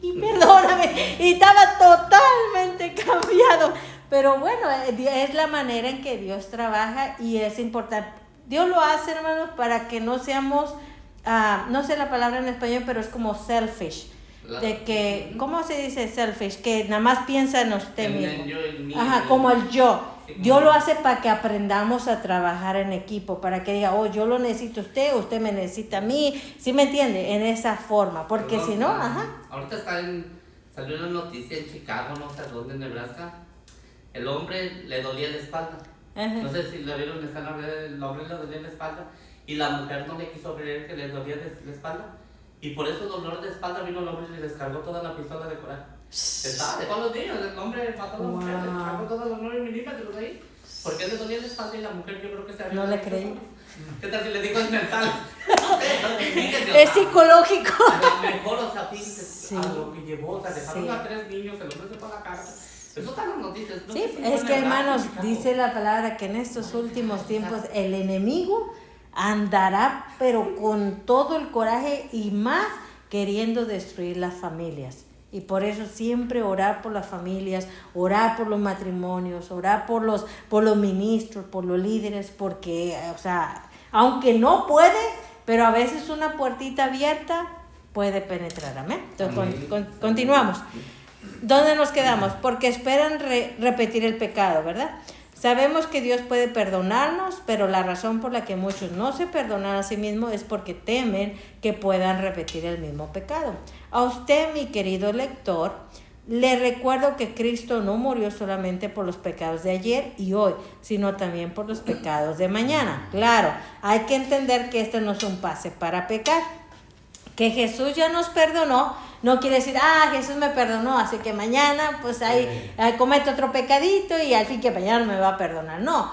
perdóname, y estaba totalmente cambiado. Pero bueno, es la manera en que Dios trabaja y es importante. Dios lo hace, hermanos, para que no seamos, no sé la palabra en español, pero es como selfish. De que, ¿cómo se dice selfish? Que nada más piensa en usted mismo. Ajá, como el yo. Dios lo hace para que aprendamos a trabajar en equipo, para que diga, oh, yo lo necesito a usted, usted me necesita a mí, ¿sí me entiende? En esa forma, porque si no, ahorita salió una noticia en Chicago, no sé dónde, en Nebraska, el hombre le dolía la espalda, no sé si lo vieron, el hombre le dolía la espalda, y la mujer no le quiso creer que le dolía la espalda, y por eso dolor de espalda vino el hombre y le descargó toda la pistola de coraje. Estaba de todos los días, el hombre mató a la mujer, le sacó todos los 9 milímetros ahí. ¿Por qué le dolía la espalda y la mujer yo creo que se había... No le creí. ¿Qué tal si le digo es mental? Es psicológico. A lo mejor, o sea, fíjate, a lo que llevó, o sea, dejaron a 3 niños, el hombre se fue a la cárcel. Eso están las noticias. No Sí, sé si es fue que en hermanos, Nebraska, dice la palabra que en estos últimos tiempos el enemigo andará, pero con todo el coraje y más queriendo destruir las familias. Y por eso siempre orar por las familias, orar por los matrimonios, orar por los ministros, por los líderes, porque, o sea, aunque no puede, pero a veces una puertita abierta puede penetrar. Amén. Entonces, continuamos. ¿Dónde nos quedamos? Porque esperan repetir el pecado, ¿verdad? Sabemos que Dios puede perdonarnos, pero la razón por la que muchos no se perdonan a sí mismos es porque temen que puedan repetir el mismo pecado. A usted, mi querido lector, le recuerdo que Cristo no murió solamente por los pecados de ayer y hoy, sino también por los pecados de mañana. Claro, hay que entender que esto no es un pase para pecar. Que Jesús ya nos perdonó, no quiere decir, Jesús me perdonó, así que mañana pues ahí cometo otro pecadito y al fin que mañana me va a perdonar. No,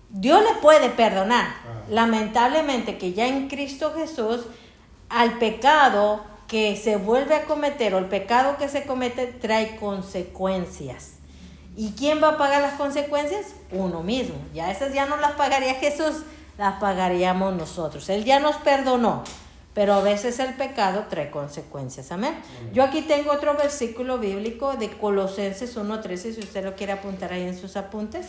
Dios le puede perdonar. Lamentablemente que ya en Cristo Jesús, al pecado que se vuelve a cometer o el pecado que se comete trae consecuencias. ¿Y quién va a pagar las consecuencias? Uno mismo. Ya esas ya no las pagaría Jesús, las pagaríamos nosotros. Él ya nos perdonó. Pero a veces el pecado trae consecuencias. Amén. Yo aquí tengo otro versículo bíblico de Colosenses 1:13, si usted lo quiere apuntar ahí en sus apuntes,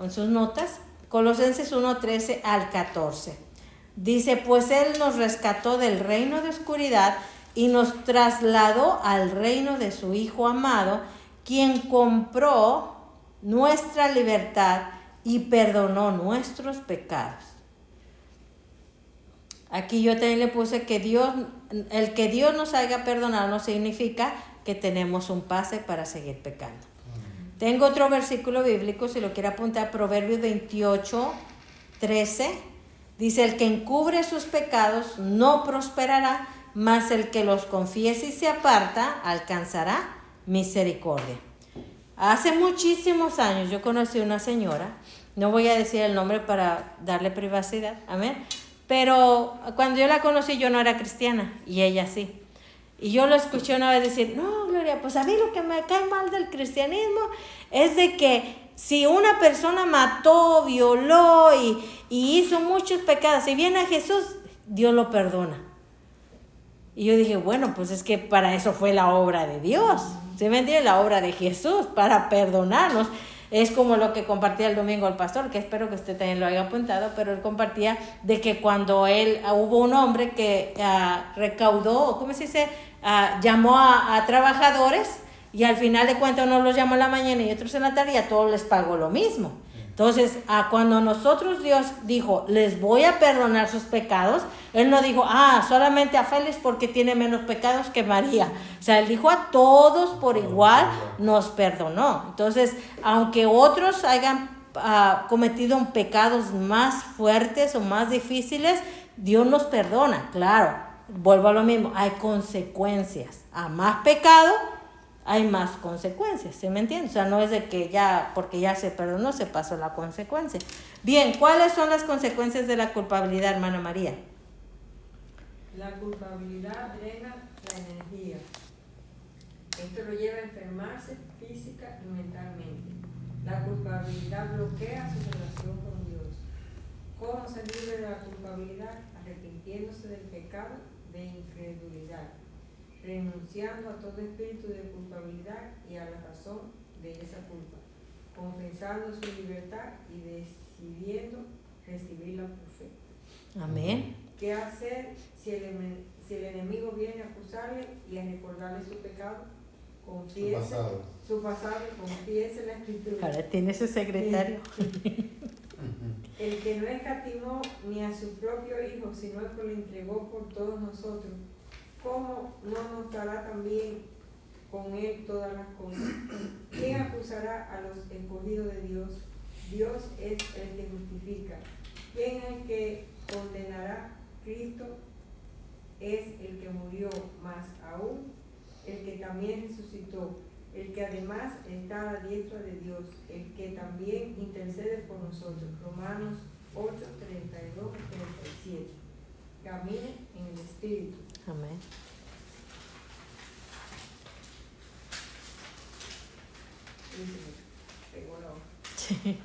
en sus notas. Colosenses 1:13 al 14. Dice, pues Él nos rescató del reino de oscuridad y nos trasladó al reino de su Hijo amado, quien compró nuestra libertad y perdonó nuestros pecados. Aquí yo también le puse que el que Dios nos haya perdonado no significa que tenemos un pase para seguir pecando. Tengo otro versículo bíblico, si lo quiere apuntar, Proverbios 28:13. Dice, el que encubre sus pecados no prosperará, mas el que los confiese y se aparta alcanzará misericordia. Hace muchísimos años yo conocí una señora, no voy a decir el nombre para darle privacidad, amén. Pero cuando yo la conocí yo no era cristiana y ella sí. Y yo lo escuché una vez decir, no, Gloria, pues a mí lo que me cae mal del cristianismo es de que si una persona mató, violó y hizo muchos pecados, si viene a Jesús, Dios lo perdona. Y yo dije, bueno, pues es que para eso fue la obra de Dios. ¿Sí me entiende? La obra de Jesús, para perdonarnos. Es como lo que compartía el domingo el pastor, que espero que usted también lo haya apuntado, pero él compartía de que cuando hubo un hombre que recaudó, ¿cómo se dice? Llamó a trabajadores y al final de cuentas uno los llamó en la mañana y otros en la tarde y a todos les pagó lo mismo. Entonces, cuando nosotros Dios dijo, les voy a perdonar sus pecados, Él no dijo, solamente a Félix porque tiene menos pecados que María. O sea, Él dijo a todos por igual, nos perdonó. Entonces, aunque otros hayan cometido pecados más fuertes o más difíciles, Dios nos perdona. Claro, vuelvo a lo mismo, hay consecuencias. A más pecado, hay más consecuencias, ¿sí me entiendes? O sea, no es de que porque ya se perdonó, se pasó la consecuencia. Bien, ¿cuáles son las consecuencias de la culpabilidad, hermana María? La culpabilidad drena la energía. Esto lo lleva a enfermarse física y mentalmente. La culpabilidad bloquea su relación con Dios. ¿Cómo se libre de la culpabilidad? Arrepintiéndose del pecado de incredulidad, renunciando a todo espíritu de culpabilidad y a la razón de esa culpa, confesando su libertad y decidiendo recibirla por fe. Amén. ¿Qué hacer si el enemigo viene a acusarle y a recordarle su pecado? Confiese su pasado, confiese la escritura. Ahora tiene su secretario. El que no escatimó ni a su propio Hijo, sino que lo entregó por todos nosotros, ¿cómo no nos dará también con él todas las cosas? ¿Quién acusará a los escogidos de Dios? Dios es el que justifica. ¿Quién es el que condenará? Cristo es el que murió, más aún el que también resucitó, el que además está a la diestra de Dios, el que también intercede por nosotros. Romanos 8, 32, 37. Camine en el Espíritu. Amén. Pegó la hoja.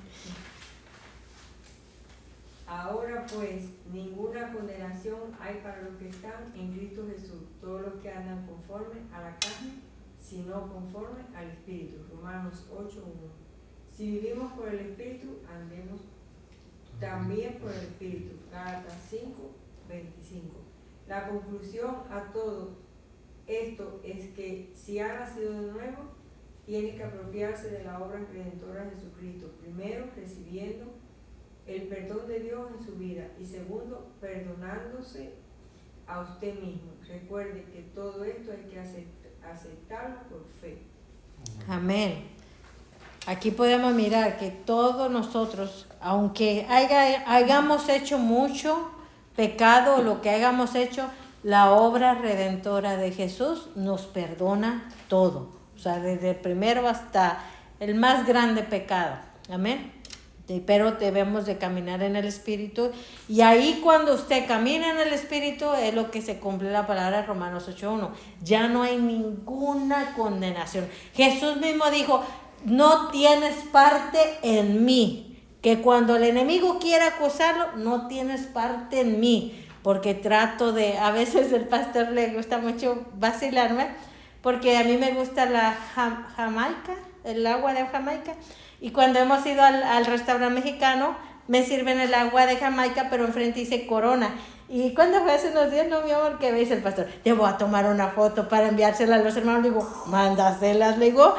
Ahora pues, ninguna condenación hay para los que están en Cristo Jesús, todos los que andan conforme a la carne, sino conforme al Espíritu. Romanos 8:1. Si vivimos por el Espíritu, andemos también por el Espíritu. Gálatas 5:25. La conclusión a todo esto es que si ha nacido de nuevo, tiene que apropiarse de la obra redentora de Jesucristo, primero recibiendo el perdón de Dios en su vida y segundo, perdonándose a usted mismo. Recuerde que todo esto hay que aceptarlo por fe. Amén. Aquí podemos mirar que todos nosotros, aunque hayamos hecho mucho pecado o lo que hayamos hecho, la obra redentora de Jesús nos perdona todo. O sea, desde el primero hasta el más grande pecado. Amén. Pero debemos de caminar en el Espíritu, y ahí cuando usted camina en el Espíritu es lo que se cumple la palabra de Romanos 8:1. Ya no hay ninguna condenación. Jesús mismo dijo, no tienes parte en mí, que cuando el enemigo quiera acusarlo, no tienes parte en mí, porque trato de, a veces el pastor le gusta mucho vacilarme, porque a mí me gusta la Jamaica, el agua de Jamaica. Y cuando hemos ido al restaurante mexicano, me sirven el agua de Jamaica, pero enfrente dice Corona. Y cuando fue hace unos días, no, mi amor, ¿qué veis el pastor? Te voy a tomar una foto para enviársela a los hermanos. Le digo, mándaselas, le digo,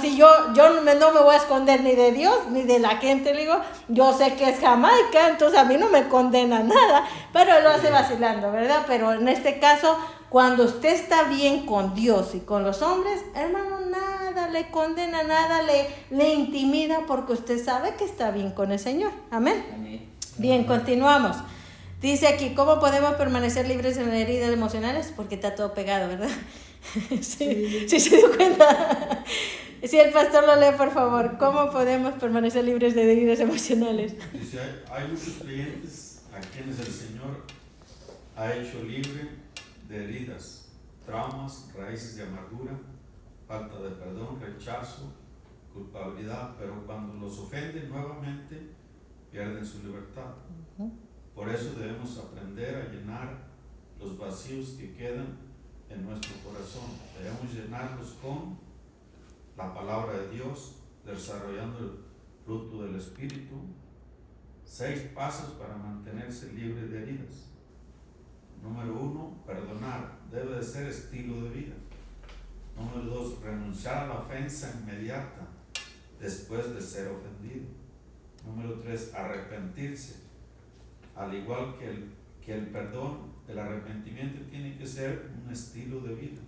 si yo no me voy a esconder ni de Dios, ni de la gente, le digo, yo sé que es Jamaica, entonces a mí no me condena nada, pero lo hace vacilando, ¿verdad? Pero en este caso, cuando usted está bien con Dios y con los hombres, hermano, nada le condena, nada le intimida, porque usted sabe que está bien con el Señor. Amén. Amén. Bien, continuamos. Dice aquí, ¿cómo podemos permanecer libres de heridas emocionales? Porque está todo pegado, ¿verdad? Sí, se dio cuenta. Si el pastor lo lee, por favor. ¿Cómo podemos permanecer libres de heridas emocionales? Dice, hay muchos clientes a quienes el Señor ha hecho libre de heridas, traumas, raíces de amargura, falta de perdón, rechazo, culpabilidad, pero cuando los ofenden nuevamente, pierden su libertad. Por eso debemos aprender a llenar los vacíos que quedan en nuestro corazón. Debemos llenarlos con la palabra de Dios, desarrollando el fruto del Espíritu. 6 pasos para mantenerse libre de heridas. Número 1, perdonar. Debe de ser estilo de vida. Número 2, renunciar a la ofensa inmediata después de ser ofendido. Número 3, arrepentirse. Al igual que el perdón, el arrepentimiento tiene que ser un estilo de vida.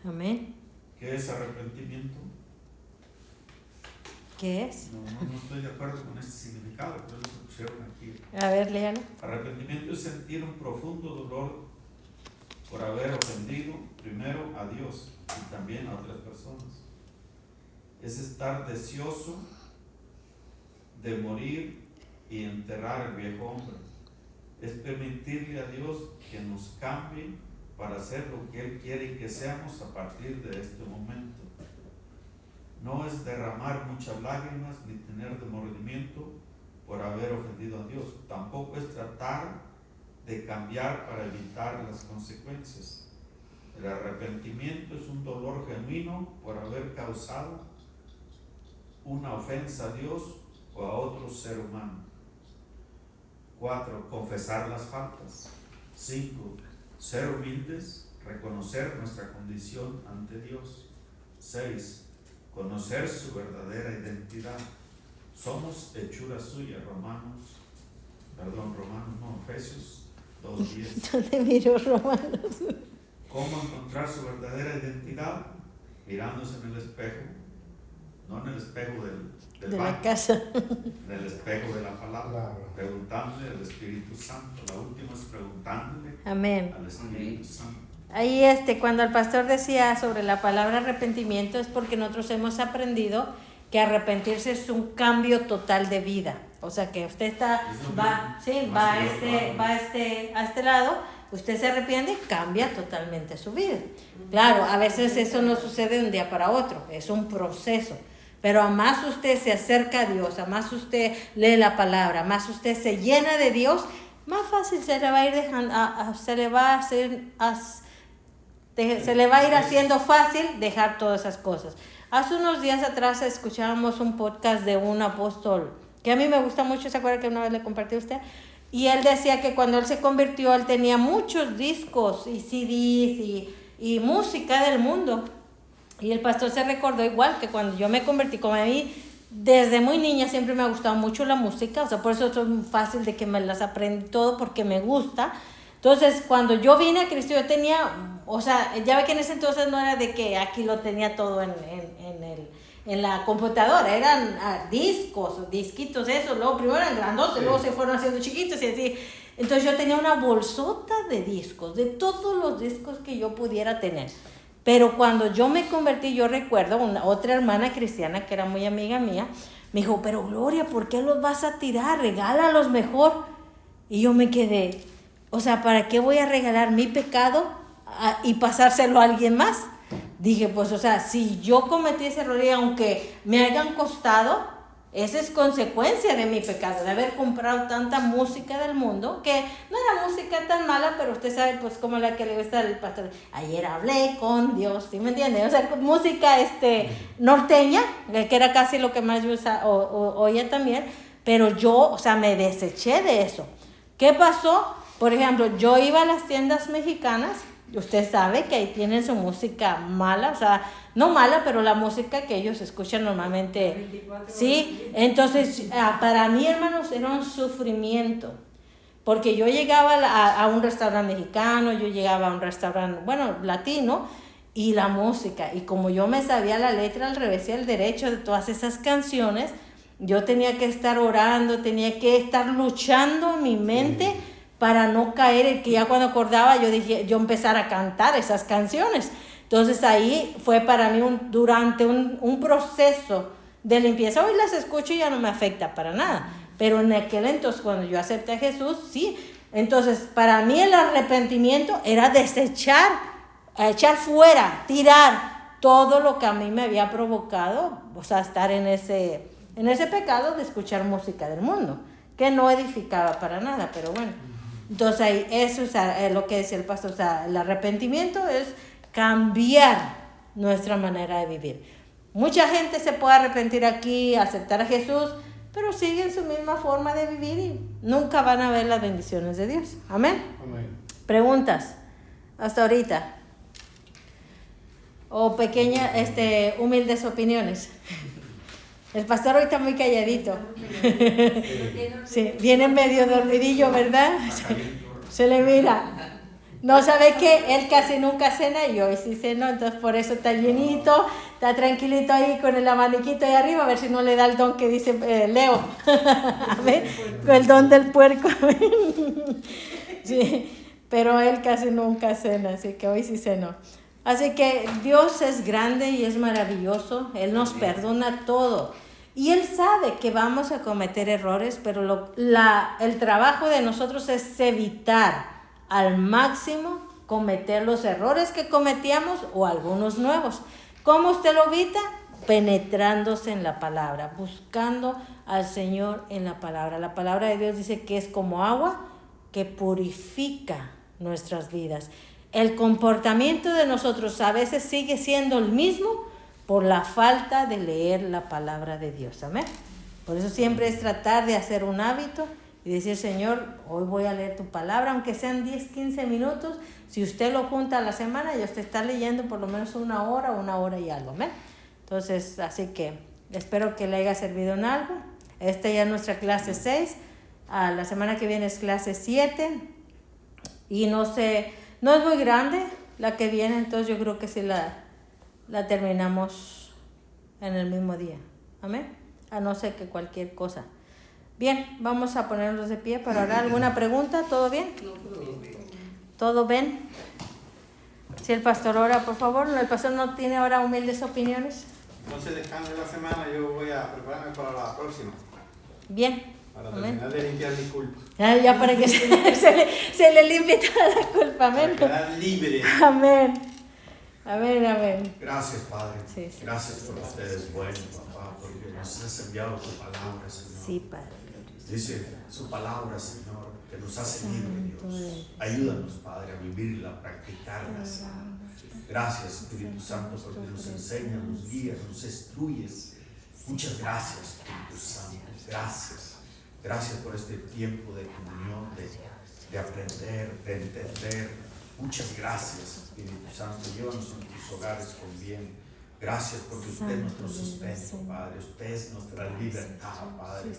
Amén. ¿Qué es arrepentimiento? ¿Qué es? No estoy de acuerdo con este significado, pero lo pusieron aquí. A ver, léalo. Arrepentimiento es sentir un profundo dolor por haber ofendido primero a Dios y también a otras personas. Es estar deseoso de morir y enterrar el viejo hombre. Es permitirle a Dios que nos cambie para hacer lo que Él quiere que seamos a partir de este momento. No es derramar muchas lágrimas ni tener remordimiento por haber ofendido a Dios. Tampoco es tratar de cambiar para evitar las consecuencias. El arrepentimiento es un dolor genuino por haber causado una ofensa a Dios o a otro ser humano. 4. Confesar las faltas. 5. Ser humildes, reconocer nuestra condición ante Dios. 6. Conocer su verdadera identidad. Somos hechura suya, Efesios 2:10. ¿Dónde miró Romanos? ¿Cómo encontrar su verdadera identidad? Mirándose en el espejo, no en el espejo del De la baño, casa. en el espejo de la palabra, Claro. preguntándole al Espíritu Santo. La última es preguntándole Amén. al Espíritu Santo. Ahí cuando el pastor decía sobre la palabra arrepentimiento es porque nosotros hemos aprendido que arrepentirse es un cambio total de vida. O sea que usted va a este lado, usted se arrepiente y cambia totalmente su vida. Claro, a veces eso no sucede de un día para otro, es un proceso. Pero a más usted se acerca a Dios, a más usted lee la palabra, a más usted se llena de Dios, más fácil se le va a ir dejando, se le va a ir haciendo fácil dejar todas esas cosas. Hace unos días atrás escuchábamos un podcast de un apóstol que a mí me gusta mucho, ¿se acuerda que una vez le compartí a usted? Y él decía que cuando él se convirtió, él tenía muchos discos y CDs y música del mundo. Y el pastor se recordó igual que cuando yo me convertí, como a mí desde muy niña siempre me ha gustado mucho la música, o sea, por eso es muy fácil de que me las aprendí todo porque me gusta. Entonces, cuando yo vine a Cristo, yo tenía, o sea, ya ve que en ese entonces no era de que aquí lo tenía todo en la computadora, eran discos, disquitos, eso, luego primero eran grandotes, luego se fueron haciendo chiquitos y así. Entonces yo tenía una bolsota de discos, de todos los discos que yo pudiera tener. Pero cuando yo me convertí, yo recuerdo otra hermana cristiana que era muy amiga mía, me dijo, pero Gloria, ¿por qué los vas a tirar? Regálalos mejor. Y yo me quedé, o sea, ¿para qué voy a regalar mi pecado y pasárselo a alguien más? Dije, pues, o sea, si yo cometí ese error y aunque me hayan costado, esa es consecuencia de mi pecado, de haber comprado tanta música del mundo, que no era música tan mala, pero usted sabe, pues, como la que le gusta al pastor. Ayer hablé con Dios, ¿sí me entiende? O sea, música norteña, que era casi lo que más yo oía también, pero yo, o sea, me deseché de eso. ¿Qué pasó? Por ejemplo, yo iba a las tiendas mexicanas. Usted sabe que ahí tienen su música mala, o sea, no mala, pero la música que ellos escuchan normalmente, sí. Entonces, para mí, hermanos, era un sufrimiento, porque yo llegaba a un restaurante mexicano, yo llegaba a un restaurante, bueno, latino, y la música, y como yo me sabía la letra al revés y al derecho de todas esas canciones, yo tenía que estar orando, tenía que estar luchando en mi mente para no caer, que ya cuando acordaba yo empezar a cantar esas canciones. Entonces ahí fue para mí durante un proceso de limpieza. Hoy las escucho y ya no me afecta para nada, pero en aquel entonces cuando yo acepté a Jesús, sí. Entonces para mí el arrepentimiento era desechar, echar fuera, tirar todo lo que a mí me había provocado, o sea, estar en ese pecado de escuchar música del mundo, que no edificaba para nada, pero bueno. Entonces ahí, eso es lo que decía el pastor, o sea, el arrepentimiento es cambiar nuestra manera de vivir. Mucha gente se puede arrepentir aquí, aceptar a Jesús, pero siguen su misma forma de vivir y nunca van a ver las bendiciones de Dios. Amén. Amén. Preguntas hasta ahorita, o pequeñas, humildes opiniones. El pastor hoy está muy calladito. Sí, viene medio dormidillo, ¿verdad? Se le mira. No sabe que él casi nunca cena y hoy sí cenó, entonces por eso está llenito, está tranquilito ahí con el abaniquito ahí arriba, a ver si no le da el don que dice Leo. A ver, el don del puerco. Sí, pero él casi nunca cena, así que hoy sí cenó. Así que Dios es grande y es maravilloso, Él nos perdona todo. Y Él sabe que vamos a cometer errores, pero el trabajo de nosotros es evitar al máximo cometer los errores que cometíamos o algunos nuevos. ¿Cómo usted lo evita? Penetrándose en la palabra, buscando al Señor en la palabra. La palabra de Dios dice que es como agua que purifica nuestras vidas. El comportamiento de nosotros a veces sigue siendo el mismo por la falta de leer la palabra de Dios. Amén. Por eso siempre es tratar de hacer un hábito y decir, Señor, hoy voy a leer tu palabra, aunque sean 10, 15 minutos. Si usted lo junta a la semana, ya usted está leyendo por lo menos una hora y algo, ¿ven? Entonces, así que espero que le haya servido en algo. Esta ya es nuestra clase 6. La semana que viene es clase 7. Y no es muy grande la que viene, entonces yo creo que sí la terminamos en el mismo día. Amén. A no ser que cualquier cosa. Bien, vamos a ponernos de pie para orar. ¿Alguna pregunta? ¿Todo bien? ¿Todo bien? Si el pastor ora, por favor. ¿El pastor no tiene ahora humildes opiniones? Entonces, descanso de la semana, yo voy a prepararme para la próxima. Bien. Para Amén. terminar de limpiar mis culpas. Ya para que se le limpie toda la culpa. Amén. Para quedar libre. Amén. Amén, amén. Gracias, Padre. Sí, sí. Gracias por ustedes, bueno, papá, porque nos has enviado tu palabra, Señor. Sí, Padre. Dice su palabra, Señor, que nos hace libre, Dios. Ayúdanos, Padre, a vivirla, a practicarla, Señor. Gracias, Espíritu Santo, porque nos enseñas, nos guías, nos instruyes. Muchas gracias, Espíritu Santo. Gracias. Gracias por este tiempo de comunión, de aprender, de entender. Muchas gracias, Espíritu Santo. Llévanos a nuestros hogares con bien. Gracias porque usted es nuestro sustento, Padre. Usted es nuestra libertad, Padre.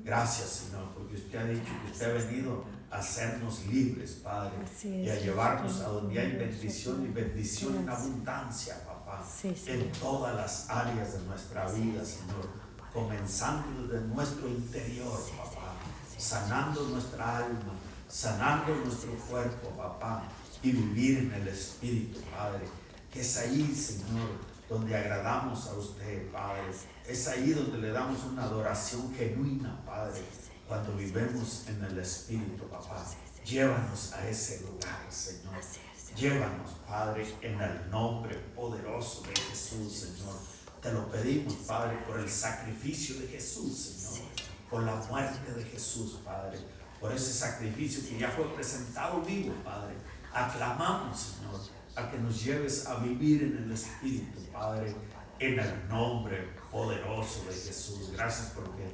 Gracias, Señor, porque usted ha dicho que usted ha venido a hacernos libres, Padre, y a llevarnos a donde hay bendición y bendición en abundancia, papá, en todas las áreas de nuestra vida, Señor. Comenzando desde nuestro interior, papá, sanando nuestra alma, sanando nuestro cuerpo, papá, y vivir en el Espíritu, Padre, que es ahí, Señor, donde agradamos a usted, Padre, es ahí donde le damos una adoración genuina, Padre, cuando vivimos en el Espíritu, papá. Llévanos a ese lugar, Señor. Llévanos, Padre, en el nombre poderoso de Jesús, Señor. Te lo pedimos, Padre, por el sacrificio de Jesús, Señor, por la muerte de Jesús, Padre, por ese sacrificio que ya fue presentado vivo, Padre. Aclamamos, Señor, a que nos lleves a vivir en el Espíritu, Padre, en el nombre poderoso de Jesús. Gracias porque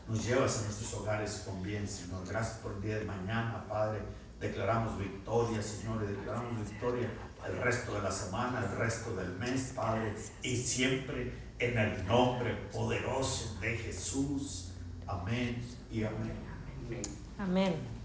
nos llevas a nuestros hogares con bien, Señor. Gracias por el día de mañana, Padre. Declaramos victoria, Señor, y declaramos victoria el resto de la semana, el resto del mes, Padre, y siempre en el nombre poderoso de Jesús. Amén y amén. Amén.